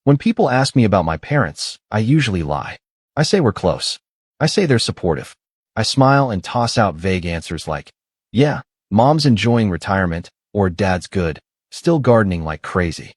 When people ask me about my parents, I usually lie. I say we're close. I say they're supportive. I smile and toss out vague answers like, yeah, mom's enjoying retirement, or dad's good, still gardening like crazy.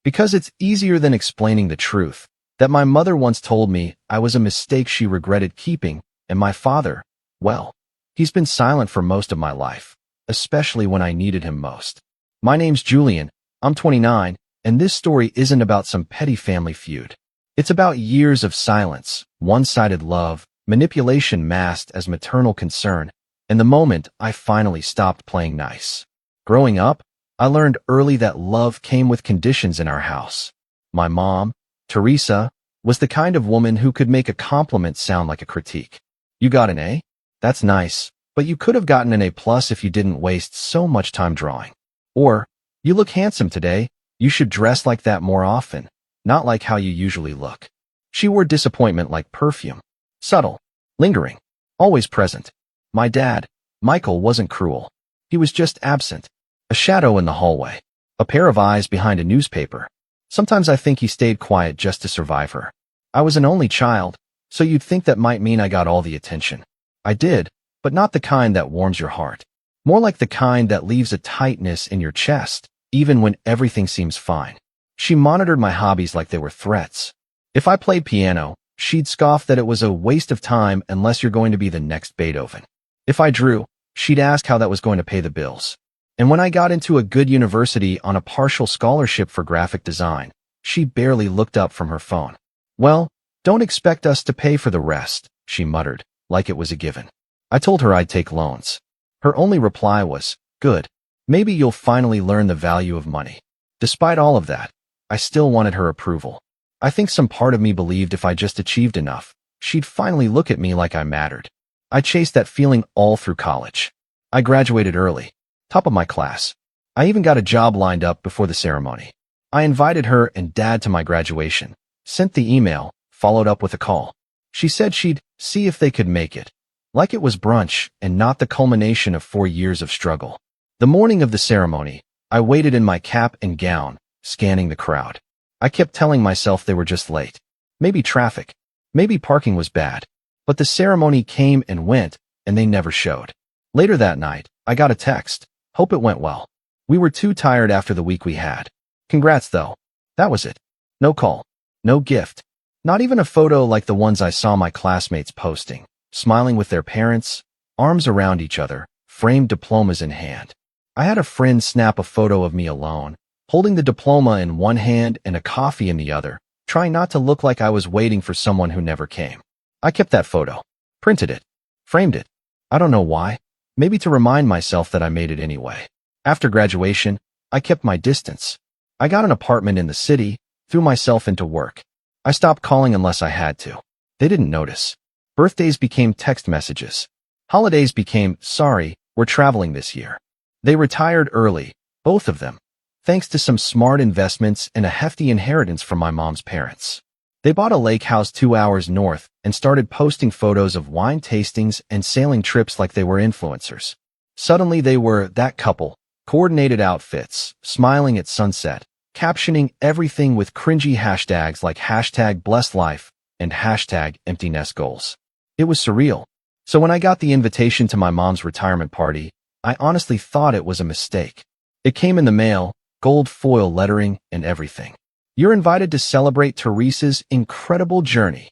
Because it's easier than explaining the truth, that my mother once told me I was a mistake she regretted keeping, and my father, well, he's been silent for most of my life, especially when I needed him most. My name's Julian, I'm 29, and this story isn't about some petty family feud. It's about years of silence, one-sided love, manipulation masked as maternal concern, and the moment I finally stopped playing nice. Growing up, I learned early that love came with conditions in our house. My mom, Theresa, was the kind of woman who could make a compliment sound like a critique. You got an A? That's nice, but you could have gotten an A+ if you didn't waste so much time drawing. Or, you look handsome today, you should dress like that more often, not like how you usually look. She wore disappointment like perfume. Subtle, lingering, always present. My dad, Michael, wasn't cruel. He was just absent. A shadow in the hallway. A pair of eyes behind a newspaper. Sometimes I think he stayed quiet just to survive her. I was an only child, so you'd think that might mean I got all the attention. I did, but not the kind that warms your heart. More like the kind that leaves a tightness in your chest, even when everything seems fine. She monitored my hobbies like they were threats. If I played piano, she'd scoff that it was a waste of time unless you're going to be the next Beethoven. If I drew, she'd ask how that was going to pay the bills. And when I got into a good university on a partial scholarship for graphic design, she barely looked up from her phone. Well, don't expect us to pay for the rest, she muttered, like it was a given. I told her I'd take loans. Her only reply was, good. Maybe you'll finally learn the value of money. Despite all of that, I still wanted her approval. I think some part of me believed if I just achieved enough, she'd finally look at me like I mattered. I chased that feeling all through college. I graduated early. Top of my class. I even got a job lined up before the ceremony. I invited her and dad to my graduation, sent the email, followed up with a call. She said she'd see if they could make it. Like it was brunch and not the culmination of 4 years of struggle. The morning of the ceremony, I waited in my cap and gown, scanning the crowd. I kept telling myself they were just late. Maybe traffic. Maybe parking was bad. But the ceremony came and went, and they never showed. Later that night, I got a text. Hope it went well. We were too tired after the week we had. Congrats though. That was it. No call. No gift. Not even a photo like the ones I saw my classmates posting, smiling with their parents, arms around each other, framed diplomas in hand. I had a friend snap a photo of me alone, holding the diploma in one hand and a coffee in the other, trying not to look like I was waiting for someone who never came. I kept that photo, printed it, framed it. I don't know why. Maybe to remind myself that I made it anyway. After graduation, I kept my distance. I got an apartment in the city, threw myself into work. I stopped calling unless I had to. They didn't notice. Birthdays became text messages. Holidays became, sorry, we're traveling this year. They retired early, both of them, thanks to some smart investments and a hefty inheritance from my mom's parents. They bought a lake house 2 hours north and started posting photos of wine tastings and sailing trips like they were influencers. Suddenly they were that couple, coordinated outfits, smiling at sunset, captioning everything with cringy hashtags like #BlessLife and #EmptyNestGoals. It was surreal. So when I got the invitation to my mom's retirement party, I honestly thought it was a mistake. It came in the mail, gold foil lettering and everything. You're invited to celebrate Theresa's incredible journey.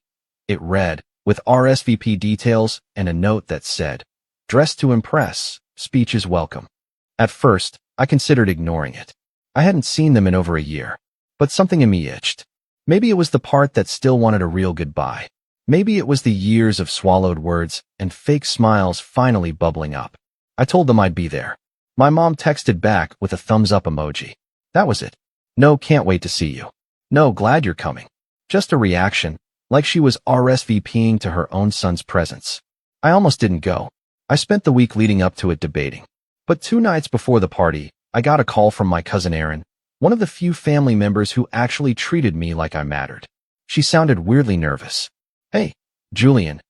It read, with RSVP details and a note that said, dress to impress, speech is welcome. At first, I considered ignoring it. I hadn't seen them in over a year. But something in me itched. Maybe it was the part that still wanted a real goodbye. Maybe it was the years of swallowed words and fake smiles finally bubbling up. I told them I'd be there. My mom texted back with a thumbs up emoji. That was it. No, can't wait to see you. No, glad you're coming. Just a reaction, like she was RSVPing to her own son's presence. I almost didn't go. I spent the week leading up to it debating. But 2 nights before the party, I got a call from my cousin Erin, one of the few family members who actually treated me like I mattered. She sounded weirdly nervous. Hey, Julian.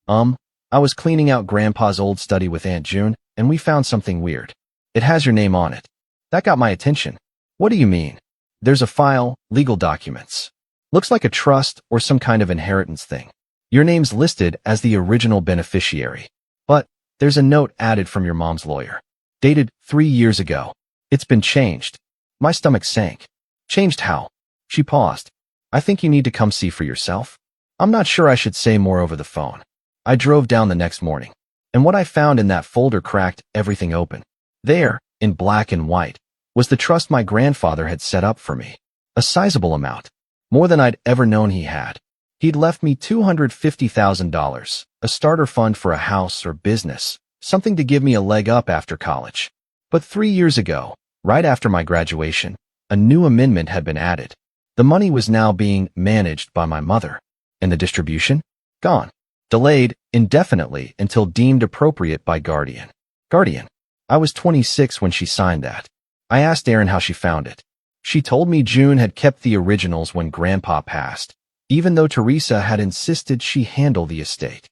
I was cleaning out Grandpa's old study with Aunt June, and we found something weird. It has your name on it. That got my attention. What do you mean? There's a file, legal documents. Looks like a trust or some kind of inheritance thing. Your name's listed as the original beneficiary. But there's a note added from your mom's lawyer. Dated 3 years ago. It's been changed. My stomach sank. Changed how? She paused. I think you need to come see for yourself. I'm not sure I should say more over the phone. I drove down the next morning, and what I found in that folder cracked everything open. There, in black and white, was the trust my grandfather had set up for me. A sizable amount. More than I'd ever known he had. He'd left me $250,000, a starter fund for a house or business, something to give me a leg up after college. But 3 years ago, right after my graduation, a new amendment had been added. The money was now being managed by my mother. And the distribution? Gone. Delayed indefinitely until deemed appropriate by guardian. Guardian. I was 26 when she signed that. I asked Erin how she found it. She told me June had kept the originals when Grandpa passed, even though Theresa had insisted she handle the estate.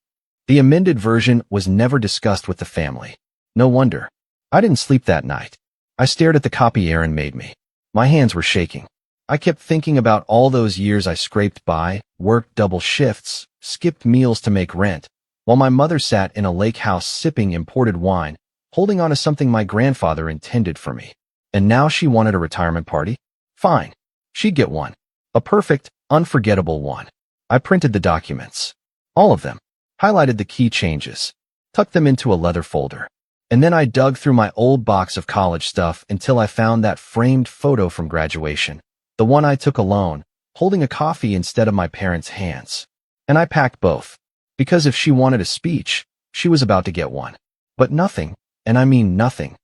The amended version was never discussed with the family. No wonder. I didn't sleep that night. I stared at the copy Erin made me. My hands were shaking. I kept thinking about all those years I scraped by, worked double shifts, skipped meals to make rent, while my mother sat in a lake house sipping imported wine, holding on to something my grandfather intended for me. And now she wanted a retirement party? Fine. She'd get one. A perfect, unforgettable one. I printed the documents. All of them. Highlighted the key changes. Tucked them into a leather folder. And then I dug through my old box of college stuff until I found that framed photo from graduation. The one I took alone, holding a coffee instead of my parents' hands. And I packed both. Because if she wanted a speech, she was about to get one. But nothing, and I mean nothing,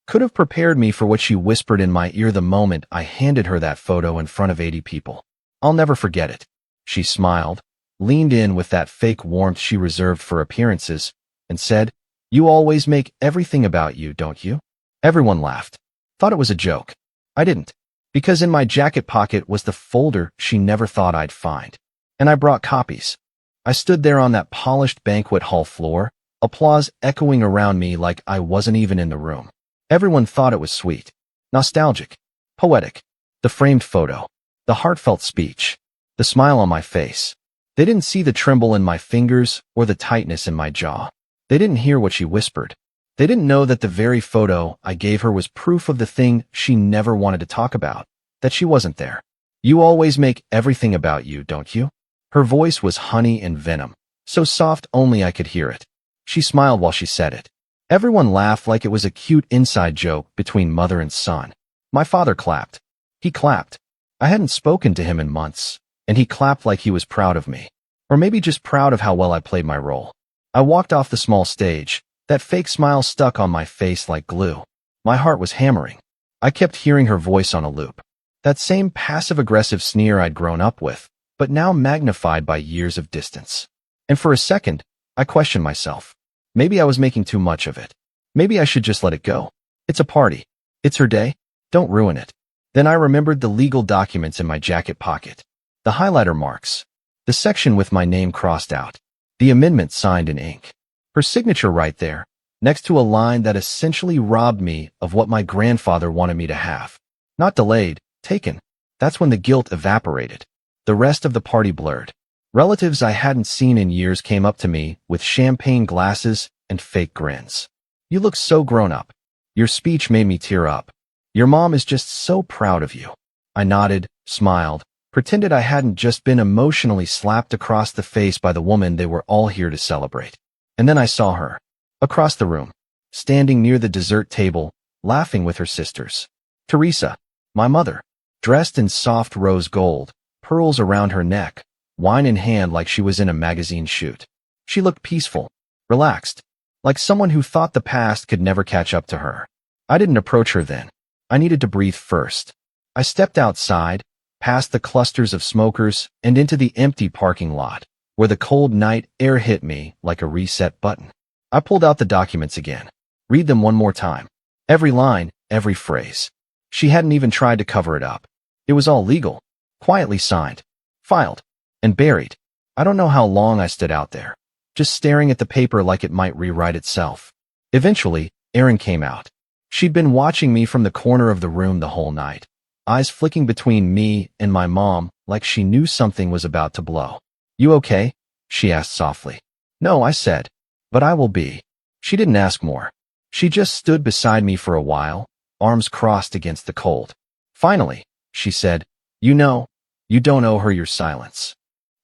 could have prepared me for what she whispered in my ear the moment I handed her that photo in front of 80 people. I'll never forget it. She smiled, leaned in with that fake warmth she reserved for appearances, and said, "You always make everything about you, don't you?" Everyone laughed. Thought it was a joke. I didn't. Because in my jacket pocket was the folder she never thought I'd find. And I brought copies. I stood there on that polished banquet hall floor, applause echoing around me like I wasn't even in the room. Everyone thought it was sweet, nostalgic, poetic. The framed photo, the heartfelt speech, the smile on my face. They didn't see the tremble in my fingers or the tightness in my jaw. They didn't hear what she whispered. They didn't know that the very photo I gave her was proof of the thing she never wanted to talk about, that she wasn't there. You always make everything about you, don't you? Her voice was honey and venom, so soft only I could hear it. She smiled while she said it. Everyone laughed like it was a cute inside joke between mother and son. My father clapped. He clapped. I hadn't spoken to him in months, and he clapped like he was proud of me. Or maybe just proud of how well I played my role. I walked off the small stage, that fake smile stuck on my face like glue. My heart was hammering. I kept hearing her voice on a loop. That same passive-aggressive sneer I'd grown up with, but now magnified by years of distance. And for a second, I questioned myself. Maybe I was making too much of it. Maybe I should just let it go. It's a party. It's her day. Don't ruin it. Then I remembered the legal documents in my jacket pocket. The highlighter marks. The section with my name crossed out. The amendment signed in ink. Her signature right there, next to a line that essentially robbed me of what my grandfather wanted me to have. Not delayed, taken. That's when the guilt evaporated. The rest of the party blurred. Relatives I hadn't seen in years came up to me with champagne glasses and fake grins. You look so grown up. Your speech made me tear up. Your mom is just so proud of you. I nodded, smiled, pretended I hadn't just been emotionally slapped across the face by the woman they were all here to celebrate. And then I saw her, across the room, standing near the dessert table, laughing with her sisters. Theresa, my mother, dressed in soft rose gold, pearls around her neck, wine in hand like she was in a magazine shoot. She looked peaceful, relaxed, like someone who thought the past could never catch up to her. I didn't approach her then. I needed to breathe first. I stepped outside, past the clusters of smokers, and into the empty parking lot, where the cold night air hit me like a reset button. I pulled out the documents again. Read them one more time. Every line, every phrase. She hadn't even tried to cover it up. It was all legal, quietly signed, filed, and buried. I don't know how long I stood out there, just staring at the paper like it might rewrite itself. Eventually, Erin came out. She'd been watching me from the corner of the room the whole night, eyes flicking between me and my mom like she knew something was about to blow. "You okay?" she asked softly. "No," I said, "but I will be." She didn't ask more. She just stood beside me for a while, arms crossed against the cold. Finally, she said, "You know, you don't owe her your silence."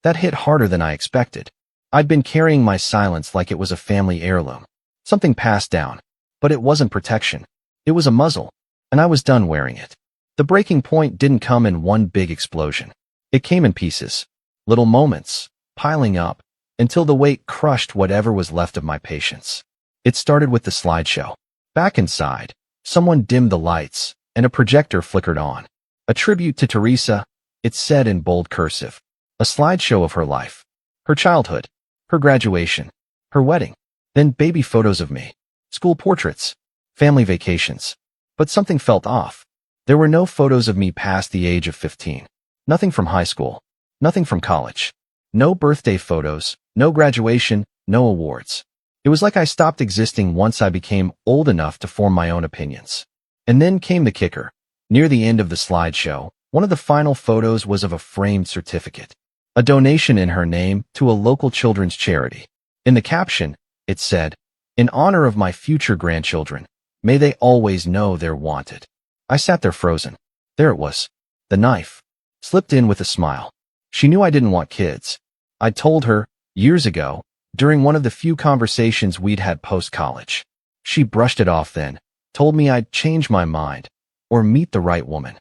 That hit harder than I expected. I'd been carrying my silence like it was a family heirloom, something passed down. But it wasn't protection. It was a muzzle, and I was done wearing it. The breaking point didn't come in one big explosion. It came in pieces, little moments, piling up, until the weight crushed whatever was left of my patience. It started with the slideshow. Back inside, someone dimmed the lights, and a projector flickered on. A tribute to Theresa, it said in bold cursive. A slideshow of her life, her childhood, her graduation, her wedding, then baby photos of me, school portraits, family vacations. But something felt off. There were no photos of me past the age of 15. Nothing from high school. Nothing from college. No birthday photos, no graduation, no awards. It was like I stopped existing once I became old enough to form my own opinions. And then came the kicker. Near the end of the slideshow, one of the final photos was of a framed certificate. A donation in her name to a local children's charity. In the caption, it said, "In honor of my future grandchildren, may they always know they're wanted." I sat there frozen. There it was. The knife. Slipped in with a smile. She knew I didn't want kids. I'd told her, years ago, during one of the few conversations we'd had post-college. She brushed it off then, told me I'd change my mind, or meet the right woman.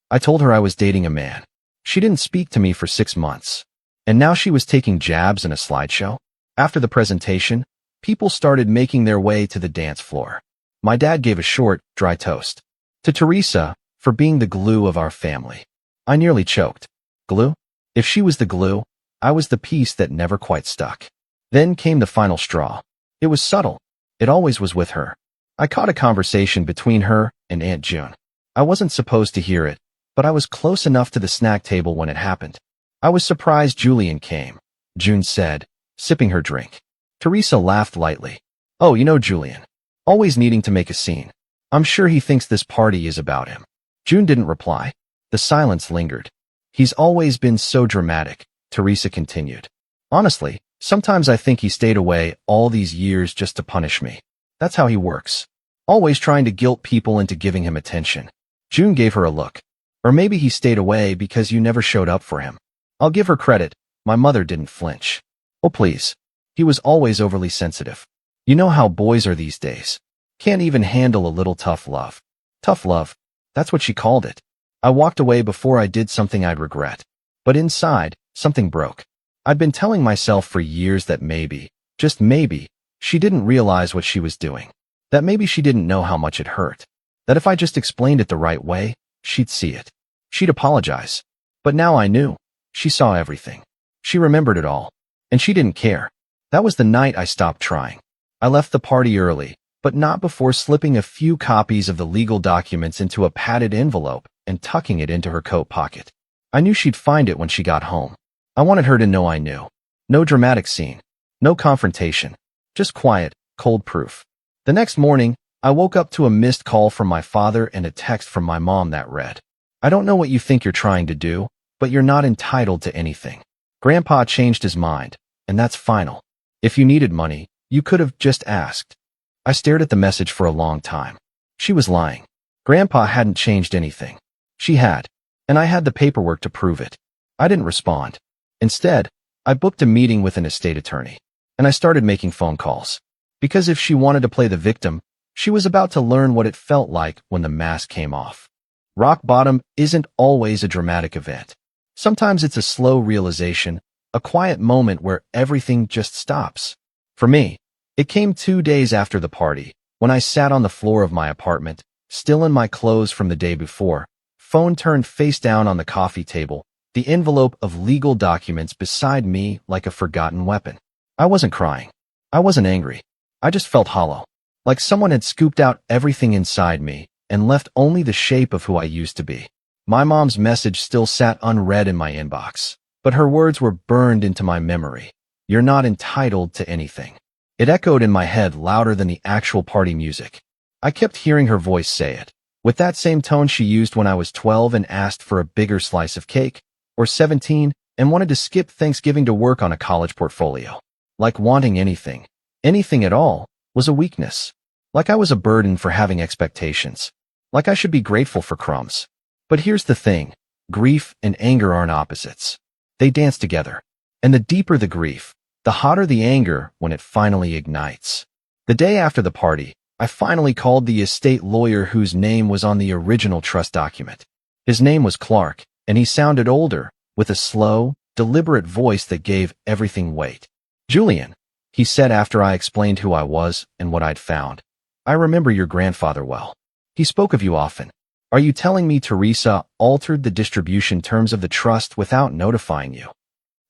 I told her I was dating a man. She didn't speak to me for 6 months. And now she was taking jabs in a slideshow? After the presentation, people started making their way to the dance floor. My dad gave a short, dry toast. To Theresa, for being the glue of our family. I nearly choked. Glue? If she was the glue, I was the piece that never quite stuck. Then came the final straw. It was subtle. It always was with her. I caught a conversation between her and Aunt June. I wasn't supposed to hear it, but I was close enough to the snack table when it happened. I was surprised Julian came, June said, sipping her drink. Theresa laughed lightly. "Oh, you know Julian. Always needing to make a scene. I'm sure he thinks this party is about him." June didn't reply. The silence lingered. "He's always been so dramatic," Theresa continued. "Honestly, sometimes I think he stayed away all these years just to punish me. That's how he works. Always trying to guilt people into giving him attention." June gave her a look. "Or maybe he stayed away because you never showed up for him." I'll give her credit. My mother didn't flinch. "Oh, please. He was always overly sensitive. You know how boys are these days. Can't even handle a little tough love." Tough love. That's what she called it. I walked away before I did something I'd regret. But inside, something broke. I'd been telling myself for years that maybe, just maybe, she didn't realize what she was doing. That maybe she didn't know how much it hurt. That if I just explained it the right way, she'd see it. She'd apologize. But now I knew. She saw everything. She remembered it all. And she didn't care. That was the night I stopped trying. I left the party early, but not before slipping a few copies of the legal documents into a padded envelope and tucking it into her coat pocket. I knew she'd find it when she got home. I wanted her to know I knew. No dramatic scene. No confrontation. Just quiet, cold proof. The next morning, I woke up to a missed call from my father and a text from my mom that read, "I don't know what you think you're trying to do, but you're not entitled to anything. Grandpa changed his mind, and that's final. If you needed money, you could have just asked." I stared at the message for a long time. She was lying. Grandpa hadn't changed anything. She had, and I had the paperwork to prove it. I didn't respond. Instead, I booked a meeting with an estate attorney, and I started making phone calls. Because if she wanted to play the victim, she was about to learn what it felt like when the mask came off. Rock bottom isn't always a dramatic event. Sometimes it's a slow realization, a quiet moment where everything just stops. For me, it came 2 days after the party, when I sat on the floor of my apartment, still in my clothes from the day before, phone turned face down on the coffee table, the envelope of legal documents beside me like a forgotten weapon. I wasn't crying. I wasn't angry. I just felt hollow, like someone had scooped out everything inside me and left only the shape of who I used to be. My mom's message still sat unread in my inbox, but her words were burned into my memory. "You're not entitled to anything." It echoed in my head louder than the actual party music. I kept hearing her voice say it, with that same tone she used when I was 12 and asked for a bigger slice of cake, or 17 and wanted to skip Thanksgiving to work on a college portfolio. Like wanting anything at all, was a weakness. Like I was a burden for having expectations. Like I should be grateful for crumbs. But here's the thing, grief and anger aren't opposites. They dance together. And the deeper the grief, the hotter the anger when it finally ignites. The day after the party, I finally called the estate lawyer whose name was on the original trust document. His name was Clark, and he sounded older, with a slow, deliberate voice that gave everything weight. "Julian," he said after I explained who I was and what I'd found. "I remember your grandfather well. He spoke of you often. Are you telling me Theresa altered the distribution terms of the trust without notifying you?"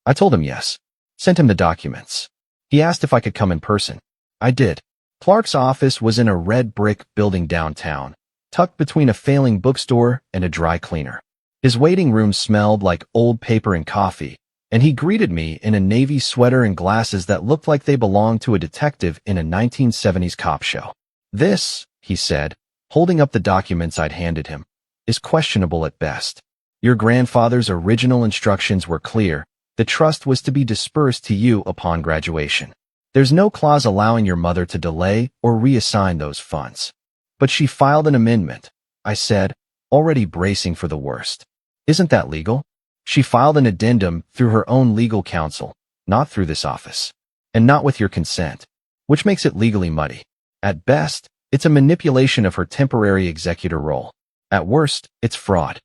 I told him yes. Sent him the documents. He asked if I could come in person. I did. Clark's office was in a red brick building downtown, tucked between a failing bookstore and a dry cleaner. His waiting room smelled like old paper and coffee, and he greeted me in a navy sweater and glasses that looked like they belonged to a detective in a 1970s cop show. "This," he said, holding up the documents I'd handed him, "is questionable at best. Your grandfather's original instructions were clear. The trust was to be dispersed to you upon graduation. There's no clause allowing your mother to delay or reassign those funds." "But she filed an amendment," I said, already bracing for the worst. "Isn't that legal?" "She filed an addendum through her own legal counsel, not through this office. And not with your consent, which makes it legally muddy. At best, it's a manipulation of her temporary executor role. At worst, it's fraud."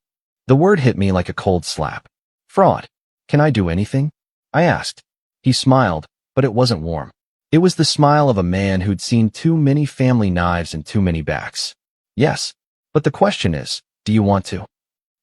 The word hit me like a cold slap. Fraud. "Can I do anything?" I asked. He smiled, but it wasn't warm. It was the smile of a man who'd seen too many family knives and too many backs. "Yes, but the question is, do you want to?"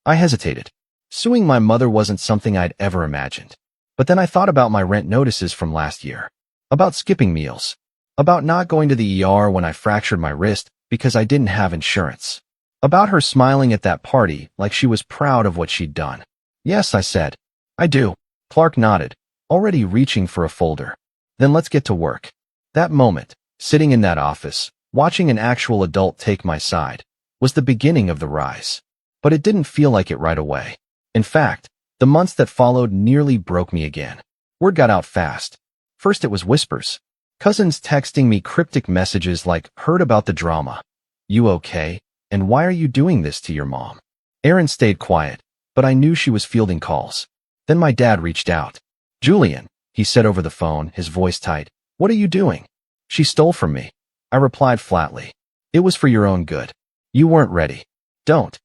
I hesitated. Suing my mother wasn't something I'd ever imagined. But then I thought about my rent notices from last year. About skipping meals. About not going to the ER when I fractured my wrist because I didn't have insurance. About her smiling at that party like she was proud of what she'd done. "Yes," I said. "I do." Clark nodded, already reaching for a folder. "Then let's get to work." That moment, sitting in that office, watching an actual adult take my side, was the beginning of the rise. But it didn't feel like it right away. In fact, the months that followed nearly broke me again. Word got out fast. First it was whispers. Cousins texting me cryptic messages like, "Heard about the drama. You okay? And why are you doing this to your mom?" Erin stayed quiet, but I knew she was fielding calls. Then my dad reached out. "Julian," he said over the phone, his voice tight. "What are you doing?" "She stole from me." I replied flatly. "It was for your own good. You weren't ready." Don't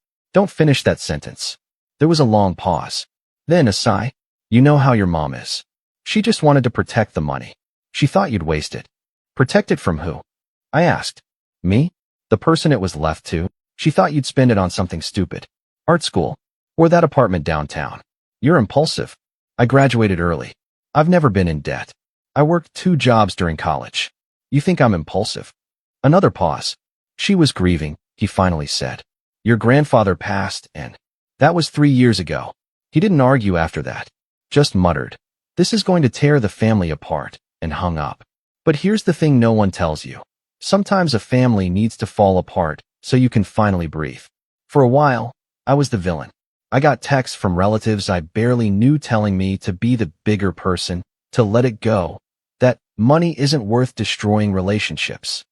finish that sentence." There was a long pause. Then a sigh. "You know how your mom is. She just wanted to protect the money. She thought you'd waste it." "Protect it from who?" I asked. "Me? The person it was left to. She thought you'd spend it on something stupid. Art school. Or that apartment downtown. You're impulsive. I graduated early. I've never been in debt. I worked 2 jobs during college. You think I'm impulsive?" Another pause. "She was grieving," he finally said. "Your grandfather passed, and that was 3 years ago." He didn't argue after that. Just muttered, "This is going to tear the family apart," and hung up. But here's the thing no one tells you. Sometimes a family needs to fall apart so you can finally breathe. For a while, I was the villain. I got texts from relatives I barely knew telling me to be the bigger person, to let it go, that money isn't worth destroying relationships.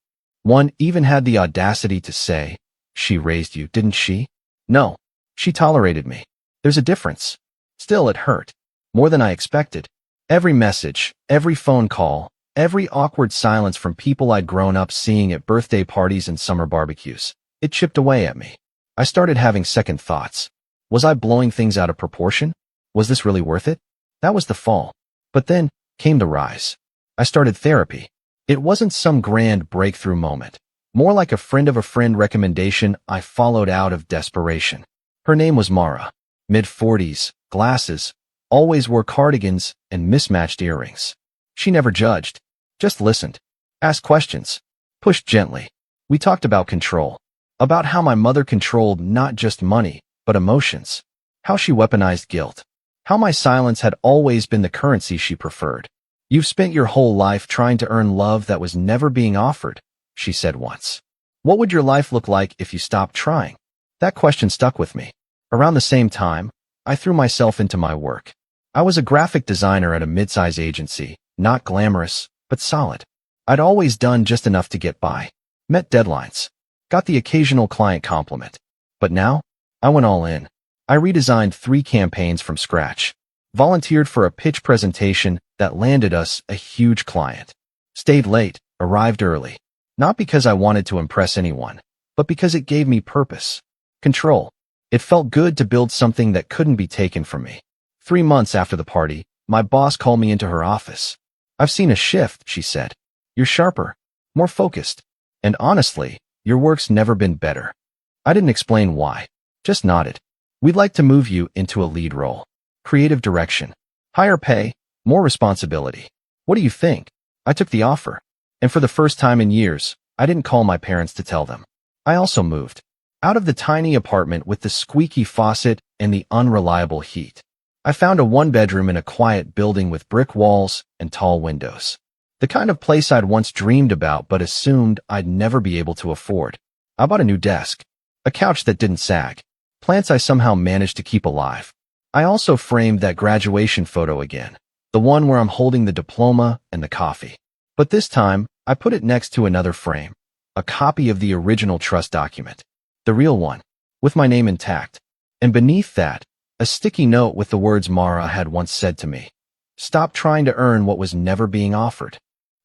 One even had the audacity to say, "She raised you, didn't she?" No, she tolerated me. There's a difference. Still, it hurt. More than I expected. Every message, every phone call, every awkward silence from people I'd grown up seeing at birthday parties and summer barbecues. It chipped away at me. I started having second thoughts. Was I blowing things out of proportion? Was this really worth it? That was the fall. But then came the rise. I started therapy. It wasn't some grand breakthrough moment. More like a friend of a friend recommendation I followed out of desperation. Her name was Mara. Mid-40s, glasses, always wore cardigans and mismatched earrings. She never judged, just listened, asked questions, pushed gently. We talked about control, about how my mother controlled not just money, but emotions, how she weaponized guilt, how my silence had always been the currency she preferred. "You've spent your whole life trying to earn love that was never being offered," she said once. "What would your life look like if you stopped trying?" That question stuck with me. Around the same time, I threw myself into my work. I was a graphic designer at a mid-size agency, not glamorous, but solid. I'd always done just enough to get by. Met deadlines. Got the occasional client compliment. But now, I went all in. I redesigned 3 campaigns from scratch. Volunteered for a pitch presentation that landed us a huge client. Stayed late, arrived early. Not because I wanted to impress anyone, but because it gave me purpose. Control. It felt good to build something that couldn't be taken from me. 3 months after the party, my boss called me into her office. "I've seen a shift," she said. "You're sharper, more focused. And honestly, your work's never been better." I didn't explain why, just nodded. "We'd like to move you into a lead role. Creative direction. Higher pay, more responsibility. What do you think?" I took the offer. And for the first time in years, I didn't call my parents to tell them. I also moved. Out of the tiny apartment with the squeaky faucet and the unreliable heat. I found a 1-bedroom in a quiet building with brick walls and tall windows. The kind of place I'd once dreamed about but assumed I'd never be able to afford. I bought a new desk, a couch that didn't sag, plants I somehow managed to keep alive. I also framed that graduation photo again, the one where I'm holding the diploma and the coffee. But this time, I put it next to another frame, a copy of the original trust document. The real one, with my name intact. And beneath that, a sticky note with the words Mara had once said to me. "Stop trying to earn what was never being offered."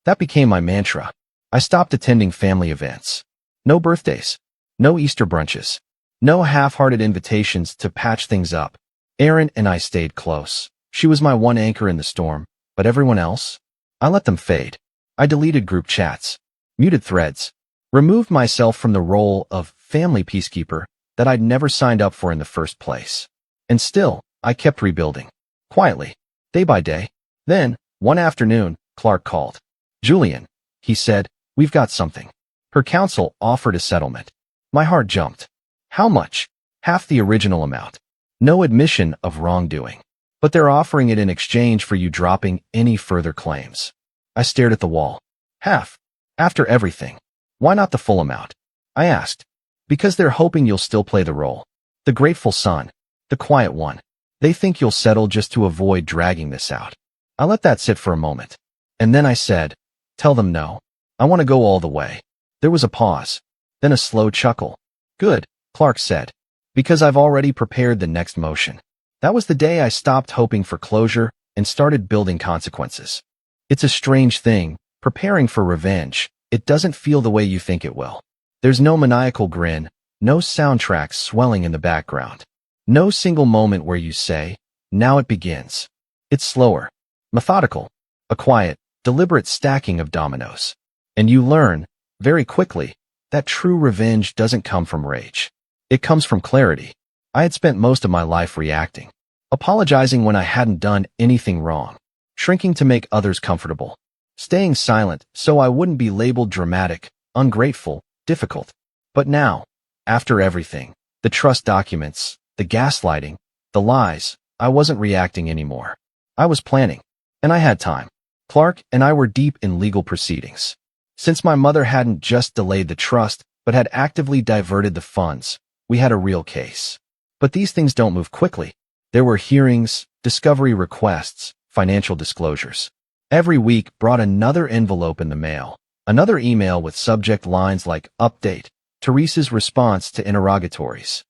That became my mantra. I stopped attending family events. No birthdays. No Easter brunches. No half-hearted invitations to patch things up. Erin and I stayed close. She was my one anchor in the storm, but everyone else? I let them fade. I deleted group chats, muted threads, removed myself from the role of family peacekeeper that I'd never signed up for in the first place. And still, I kept rebuilding. Quietly, day by day. Then, one afternoon, Clark called. "Julian," he said, "we've got something." Her counsel offered a settlement. My heart jumped. How much? Half the original amount. No admission of wrongdoing. But they're offering it in exchange for you dropping any further claims. I stared at the wall. Half. After everything. Why not the full amount? I asked. Because they're hoping you'll still play the role. The grateful son. The quiet one. They think you'll settle just to avoid dragging this out. I let that sit for a moment. And then I said, "Tell them no. I want to go all the way." There was a pause. Then a slow chuckle. "Good," Clark said. "Because I've already prepared the next motion." That was the day I stopped hoping for closure and started building consequences. It's a strange thing, preparing for revenge. It doesn't feel the way you think it will. There's no maniacal grin, no soundtrack swelling in the background. No single moment where you say, "Now it begins." It's slower, methodical, a quiet, deliberate stacking of dominoes. And you learn, very quickly, that true revenge doesn't come from rage. It comes from clarity. I had spent most of my life reacting, apologizing when I hadn't done anything wrong, shrinking to make others comfortable, staying silent so I wouldn't be labeled dramatic, ungrateful, difficult. But now, after everything, the trust documents, the gaslighting, the lies, I wasn't reacting anymore. I was planning, and I had time. Clark and I were deep in legal proceedings. Since my mother hadn't just delayed the trust, but had actively diverted the funds, we had a real case. But these things don't move quickly. There were hearings, discovery requests, financial disclosures. Every week brought another envelope in the mail, another email with subject lines like "Update," Theresa's response to interrogatories.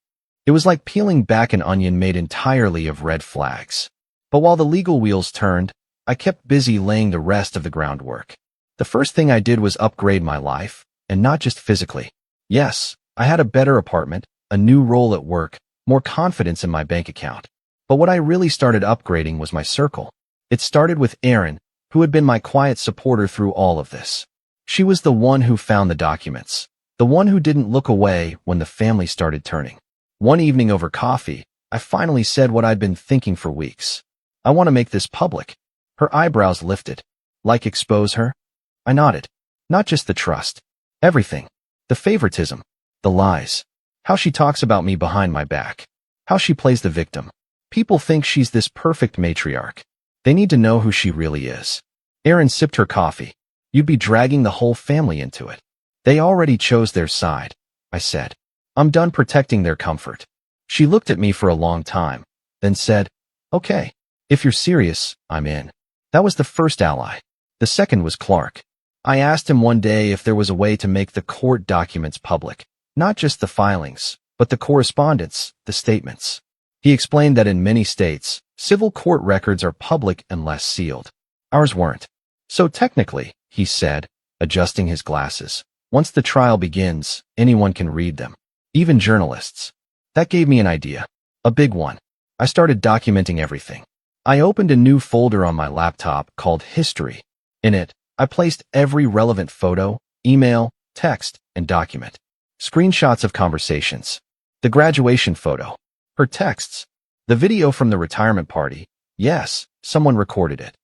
It was like peeling back an onion made entirely of red flags. But while the legal wheels turned, I kept busy laying the rest of the groundwork. The first thing I did was upgrade my life, and not just physically. Yes, I had a better apartment, a new role at work, more confidence in my bank account. But what I really started upgrading was my circle. It started with Erin, who had been my quiet supporter through all of this. She was the one who found the documents, the one who didn't look away when the family started turning. One evening over coffee, I finally said what I'd been thinking for weeks. "I want to make this public." Her eyebrows lifted. "Like expose her?" I nodded. "Not just the trust. Everything. The favoritism. The lies. How she talks about me behind my back. How she plays the victim. People think she's this perfect matriarch. They need to know who she really is." Erin sipped her coffee. "You'd be dragging the whole family into it." "They already chose their side," I said. I'm done protecting their comfort. She looked at me for a long time, then said, "Okay, if you're serious, I'm in." That was the first ally. The second was Clark. I asked him one day if there was a way to make the court documents public, not just the filings, but the correspondence, the statements. He explained that in many states, civil court records are public unless sealed. Ours weren't. So technically, he said, adjusting his glasses, once the trial begins, anyone can read them, even journalists. That gave me an idea, a big one. I started documenting everything. I opened a new folder on my laptop called History. In it, I placed every relevant photo, email, text, and document. Screenshots of conversations. The graduation photo. Her texts. The video from the retirement party. Yes, someone recorded it.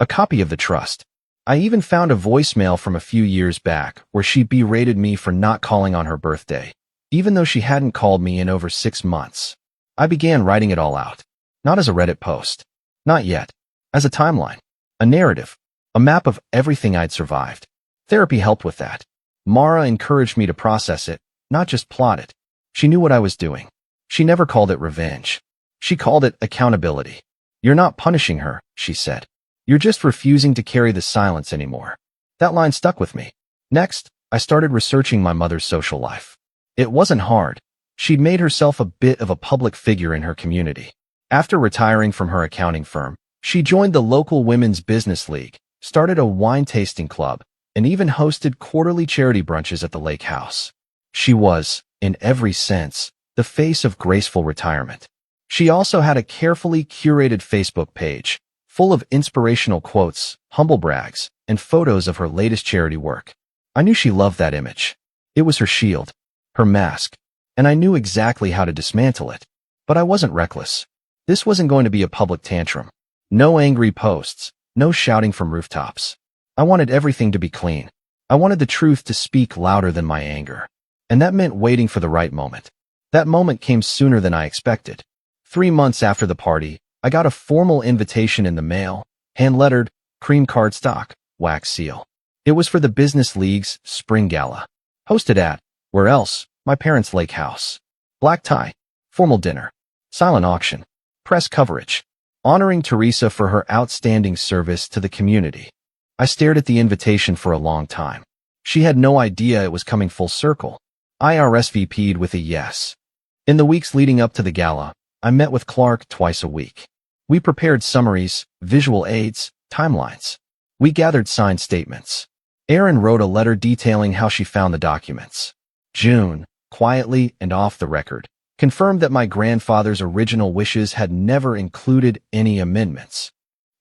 A copy of the trust. I even found a voicemail from a few years back where she berated me for not calling on her birthday, even though she hadn't called me in over 6 months. I began writing it all out. Not as a Reddit post. Not yet. As a timeline. A narrative. A map of everything I'd survived. Therapy helped with that. Mara encouraged me to process it, not just plot it. She knew what I was doing. She never called it revenge. She called it accountability. "You're not punishing her," she said. "You're just refusing to carry the silence anymore." That line stuck with me. Next, I started researching my mother's social life. It wasn't hard. She'd made herself a bit of a public figure in her community. After retiring from her accounting firm, she joined the local women's business league, started a wine tasting club, and even hosted quarterly charity brunches at the lake house. She was, in every sense, the face of graceful retirement. She also had a carefully curated Facebook page, full of inspirational quotes, humble brags, and photos of her latest charity work. I knew she loved that image. It was her shield, her mask, and I knew exactly how to dismantle it. But I wasn't reckless. This wasn't going to be a public tantrum. No angry posts, no shouting from rooftops. I wanted everything to be clean. I wanted the truth to speak louder than my anger. And that meant waiting for the right moment. That moment came sooner than I expected. 3 months after the party, I got a formal invitation in the mail, hand-lettered, cream cardstock, wax seal. It was for the Business League's Spring Gala, hosted at, where else, my parents' lake house. Black tie, formal dinner, silent auction, press coverage, honoring Theresa for her outstanding service to the community. I stared at the invitation for a long time. She had no idea it was coming full circle. I RSVP'd with a yes. In the weeks leading up to the gala, I met with Clark twice a week. We prepared summaries, visual aids, timelines. We gathered signed statements. Erin wrote a letter detailing how she found the documents. June, quietly and off the record, confirmed that my grandfather's original wishes had never included any amendments.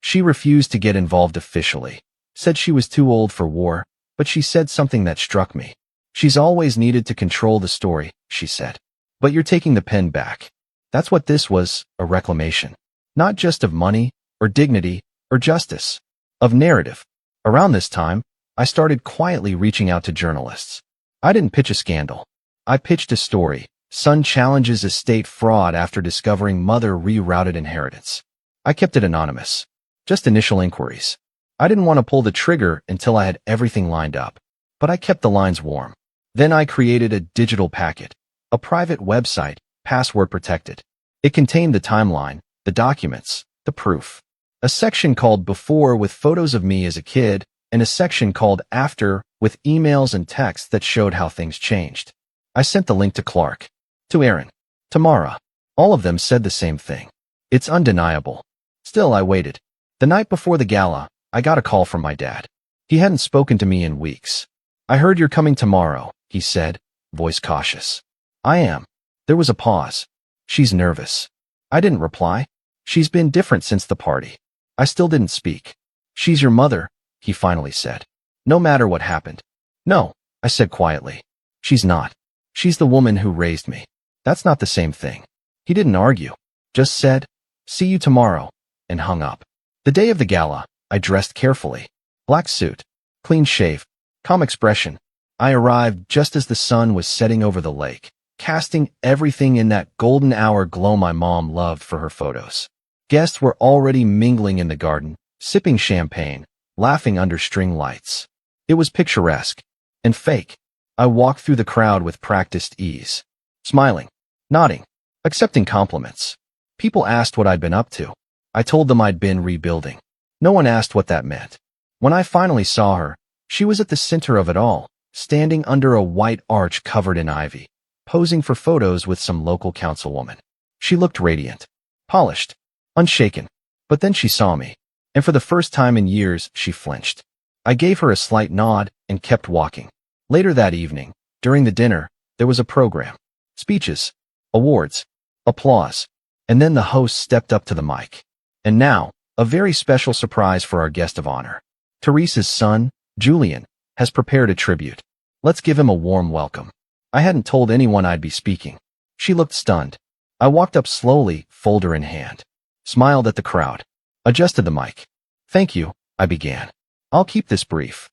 She refused to get involved officially, said she was too old for war, but she said something that struck me. "She's always needed to control the story," she said. "But you're taking the pen back." That's what this was, a reclamation. Not just of money, or dignity, or justice. Of narrative. Around this time, I started quietly reaching out to journalists. I didn't pitch a scandal. I pitched a story. Son challenges estate fraud after discovering mother rerouted inheritance. I kept it anonymous. Just initial inquiries. I didn't want to pull the trigger until I had everything lined up. But I kept the lines warm. Then I created a digital packet. A private website, password protected. It contained the timeline, the documents, the proof. A section called Before with photos of me as a kid, and a section called After with emails and texts that showed how things changed. I sent the link to Clark, to Erin, to Mara. All of them said the same thing. It's undeniable. Still, I waited. The night before the gala, I got a call from my dad. He hadn't spoken to me in weeks. "I heard you're coming tomorrow," he said, voice cautious. "I am." There was a pause. "She's nervous." I didn't reply. "She's been different since the party." I still didn't speak. "She's your mother," he finally said. "No matter what happened." "No," I said quietly. "She's not. She's the woman who raised me." "That's not the same thing." He didn't argue. Just said, "See you tomorrow," and hung up. The day of the gala, I dressed carefully. Black suit, clean shave, calm expression. I arrived just as the sun was setting over the lake, casting everything in that golden hour glow my mom loved for her photos. Guests were already mingling in the garden, sipping champagne, laughing under string lights. It was picturesque and fake. I walked through the crowd with practiced ease. smiling, nodding, accepting compliments. People asked what I'd been up to. I told them I'd been rebuilding. No one asked what that meant. When I finally saw her, she was at the center of it all, standing under a white arch covered in ivy, posing for photos with some local councilwoman. She looked radiant, polished, unshaken. But then she saw me, and for the first time in years, she flinched. I gave her a slight nod and kept walking. Later that evening, during the dinner, there was a program. Speeches, awards, applause, and then the host stepped up to the mic. And now, a very special surprise for our guest of honor. Theresa's son, Julian, has prepared a tribute. Let's give him a warm welcome. I hadn't told anyone I'd be speaking. She looked stunned. I walked up slowly, folder in hand, smiled at the crowd, adjusted the mic. Thank you, I began. I'll keep this brief.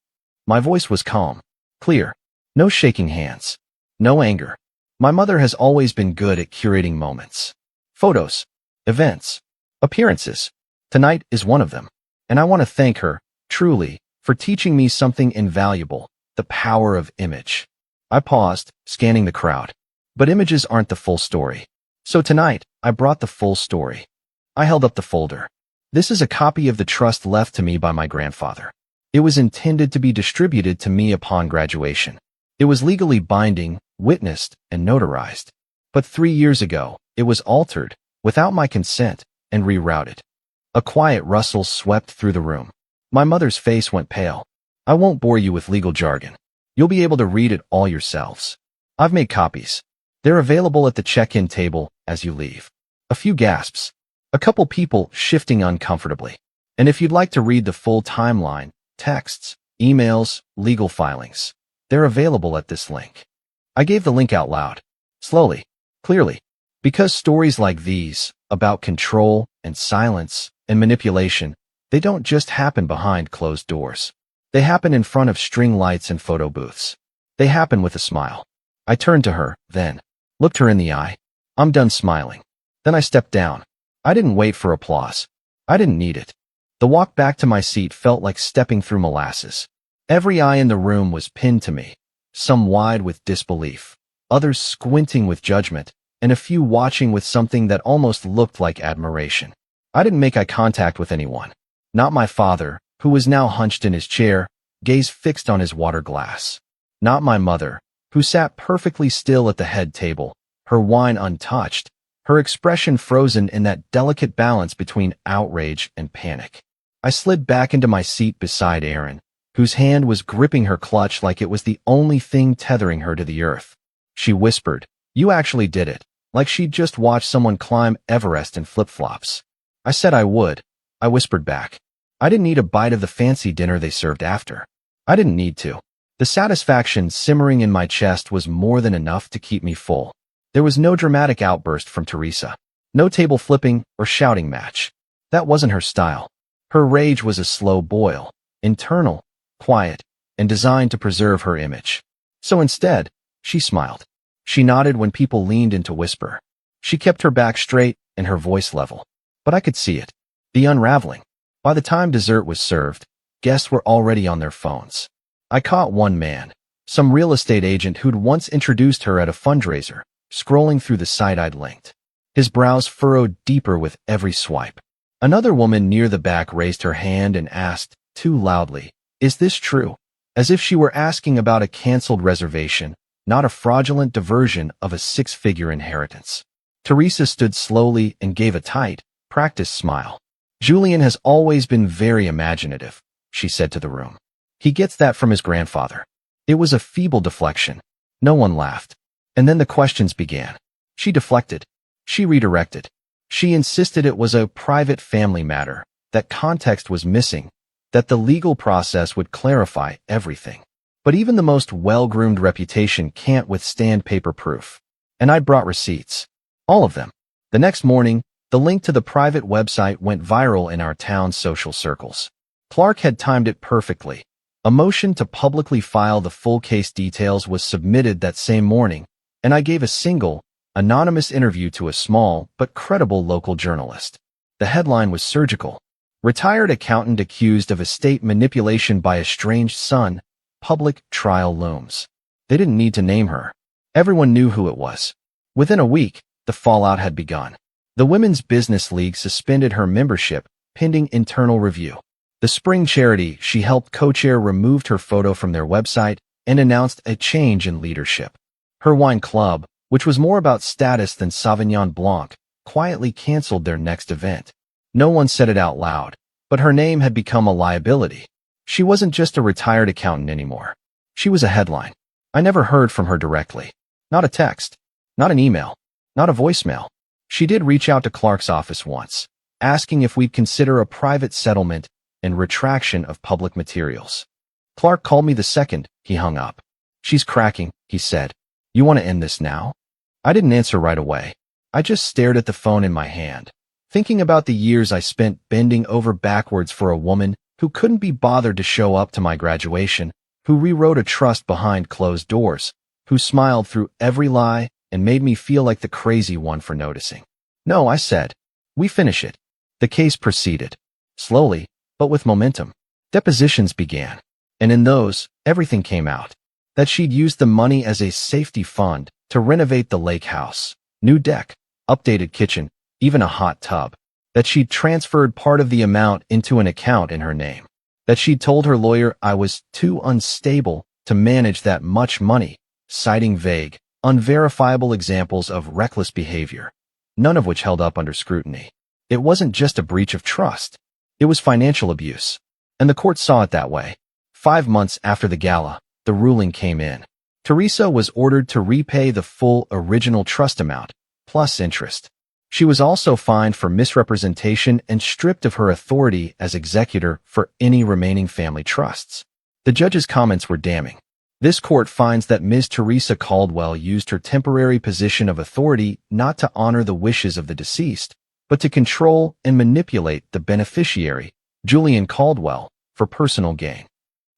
My voice was calm, clear, no shaking hands, no anger. My mother has always been good at curating moments. Photos, events, appearances. Tonight is one of them. And I want to thank her, truly, for teaching me something invaluable, the power of image. I paused, scanning the crowd. But images aren't the full story. So tonight, I brought the full story. I held up the folder. This is a copy of the trust left to me by my grandfather. It was intended to be distributed to me upon graduation. It was legally binding, witnessed, and notarized. But 3 years ago, it was altered, without my consent, and rerouted. A quiet rustle swept through the room. My mother's face went pale. I won't bore you with legal jargon. You'll be able to read it all yourselves. I've made copies. They're available at the check-in table as you leave. A few gasps. A couple people shifting uncomfortably. And if you'd like to read the full timeline, texts, emails, legal filings, they're available at this link. I gave the link out loud, slowly, clearly, because stories like these, about control and silence and manipulation, they don't just happen behind closed doors. They happen in front of string lights and photo booths. They happen with a smile. I turned to her, then, looked her in the eye. I'm done smiling. Then I stepped down. I didn't wait for applause. I didn't need it. The walk back to my seat felt like stepping through molasses. Every eye in the room was pinned to me, some wide with disbelief, others squinting with judgment, and a few watching with something that almost looked like admiration. I didn't make eye contact with anyone. Not my father, who was now hunched in his chair, gaze fixed on his water glass. Not my mother, who sat perfectly still at the head table, her wine untouched, her expression frozen in that delicate balance between outrage and panic. I slid back into my seat beside Erin, whose hand was gripping her clutch like it was the only thing tethering her to the earth. She whispered, "You actually did it," like she'd just watched someone climb Everest in flip-flops. I said I would. I whispered back. I didn't need a bite of the fancy dinner they served after. I didn't need to. The satisfaction simmering in my chest was more than enough to keep me full. There was no dramatic outburst from Theresa. No table flipping or shouting match. That wasn't her style. Her rage was a slow boil, internal, quiet, and designed to preserve her image. So instead, she smiled. She nodded when people leaned in to whisper. She kept her back straight and her voice level. But I could see it. The unraveling. By the time dessert was served, guests were already on their phones. I caught one man, some real estate agent who'd once introduced her at a fundraiser, scrolling through the site I'd linked. His brows furrowed deeper with every swipe. Another woman near the back raised her hand and asked, too loudly, "Is this true?" As if she were asking about a canceled reservation, not a fraudulent diversion of a six-figure inheritance. Theresa stood slowly and gave a tight, practiced smile. "Julian has always been very imaginative," she said to the room. "He gets that from his grandfather." It was a feeble deflection. No one laughed. And then the questions began. She deflected. She redirected. She insisted it was a private family matter, that context was missing, that the legal process would clarify everything. But even the most well-groomed reputation can't withstand paper proof. And I'd brought receipts. All of them. The next morning, the link to the private website went viral in our town's social circles. Clark had timed it perfectly. A motion to publicly file the full case details was submitted that same morning, and I gave a single, anonymous interview to a small but credible local journalist. The headline was surgical. Retired accountant accused of estate manipulation by estranged son, public trial looms. They didn't need to name her. Everyone knew who it was. Within a week, the fallout had begun. The Women's Business League suspended her membership, pending internal review. The spring charity she helped co-chair removed her photo from their website and announced a change in leadership. Her wine club, which was more about status than Sauvignon Blanc, quietly canceled their next event. No one said it out loud, but her name had become a liability. She wasn't just a retired accountant anymore. She was a headline. I never heard from her directly. Not a text. Not an email. Not a voicemail. She did reach out to Clark's office once, asking if we'd consider a private settlement and retraction of public materials. Clark called me the second he hung up. She's cracking, he said. You want to end this now? I didn't answer right away. I just stared at the phone in my hand, thinking about the years I spent bending over backwards for a woman who couldn't be bothered to show up to my graduation, who rewrote a trust behind closed doors, who smiled through every lie and made me feel like the crazy one for noticing. No, I said. We finish it. The case proceeded. Slowly, but with momentum. Depositions began. And in those, everything came out. That she'd used the money as a safety fund to renovate the lake house. New deck, updated kitchen, even a hot tub. That she'd transferred part of the amount into an account in her name. That she'd told her lawyer I was too unstable to manage that much money, citing vague, unverifiable examples of reckless behavior, none of which held up under scrutiny. It wasn't just a breach of trust. It was financial abuse. And the court saw it that way. 5 months after the gala, the ruling came in. Theresa was ordered to repay the full original trust amount, plus interest. She was also fined for misrepresentation and stripped of her authority as executor for any remaining family trusts. The judge's comments were damning. This court finds that Ms. Theresa Caldwell used her temporary position of authority not to honor the wishes of the deceased, but to control and manipulate the beneficiary, Julian Caldwell, for personal gain.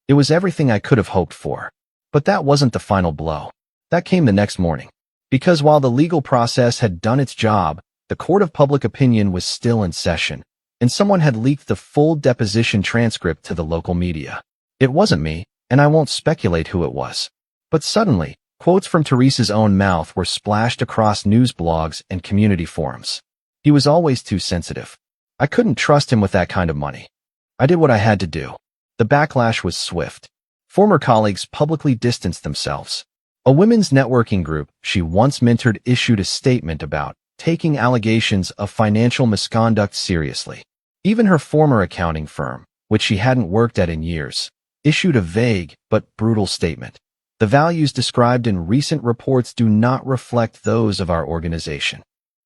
It was everything I could have hoped for. But that wasn't the final blow. That came the next morning. Because while the legal process had done its job, the court of public opinion was still in session, and someone had leaked the full deposition transcript to the local media. It wasn't me, and I won't speculate who it was. But suddenly, quotes from Theresa's own mouth were splashed across news blogs and community forums. He was always too sensitive. I couldn't trust him with that kind of money. I did what I had to do. The backlash was swift. Former colleagues publicly distanced themselves. A women's networking group she once mentored issued a statement about taking allegations of financial misconduct seriously. Even her former accounting firm, which she hadn't worked at in years, issued a vague but brutal statement. The values described in recent reports do not reflect those of our organization.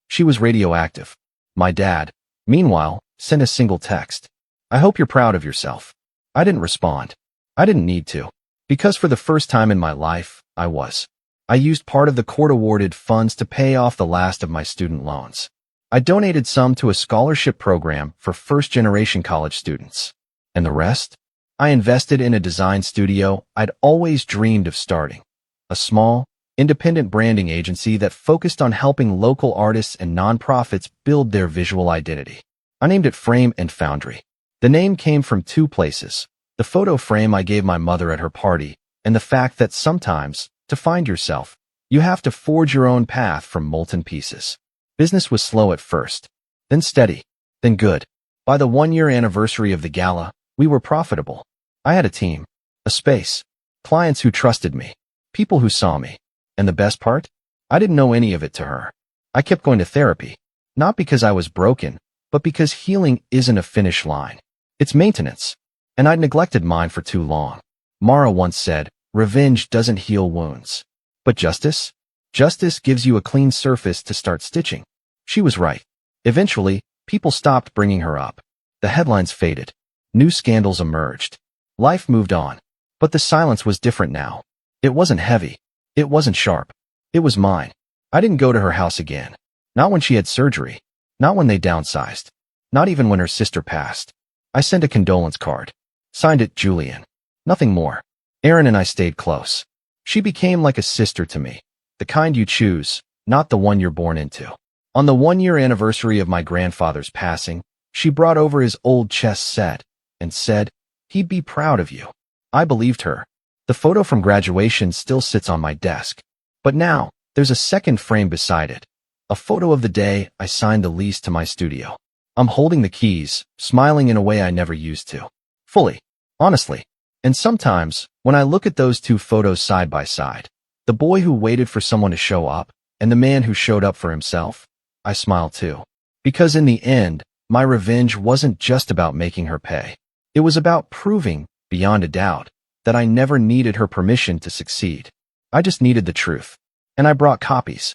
She was radioactive. My dad, meanwhile, sent a single text. I hope you're proud of yourself. I didn't respond. I didn't need to. Because for the first time in my life, I was. I used part of the court-awarded funds to pay off the last of my student loans. I donated some to a scholarship program for first-generation college students. And the rest? I invested in a design studio I'd always dreamed of starting. A small, independent branding agency that focused on helping local artists and nonprofits build their visual identity. I named it Frame and Foundry. The name came from two places: the photo frame I gave my mother at her party, and the fact that sometimes, to find yourself, you have to forge your own path from molten pieces. Business was slow at first, then steady, then good. By the 1-year anniversary of the gala, we were profitable. I had a team, a space, clients who trusted me, people who saw me. And the best part? I didn't know any of it to her. I kept going to therapy, not because I was broken, but because healing isn't a finish line. It's maintenance. And I'd neglected mine for too long. Mara once said, revenge doesn't heal wounds. But justice? Justice gives you a clean surface to start stitching. She was right. Eventually, people stopped bringing her up. The headlines faded. New scandals emerged. Life moved on. But the silence was different now. It wasn't heavy. It wasn't sharp. It was mine. I didn't go to her house again. Not when she had surgery. Not when they downsized. Not even when her sister passed. I sent a condolence card. Signed it Julian. Nothing more. Erin and I stayed close. She became like a sister to me. The kind you choose, not the one you're born into. On the 1-year anniversary of my grandfather's passing, she brought over his old chess set and said, he'd be proud of you. I believed her. The photo from graduation still sits on my desk. But now, There's a second frame beside it. A photo of the day I signed the lease to my studio. I'm holding the keys, smiling in a way I never used to. Fully. Honestly. And sometimes, when I look at those two photos side by side, the boy who waited for someone to show up, and the man who showed up for himself, I smile too. Because in the end, my revenge wasn't just about making her pay. It was about proving, beyond a doubt, that I never needed her permission to succeed. I just needed the truth. And I brought copies.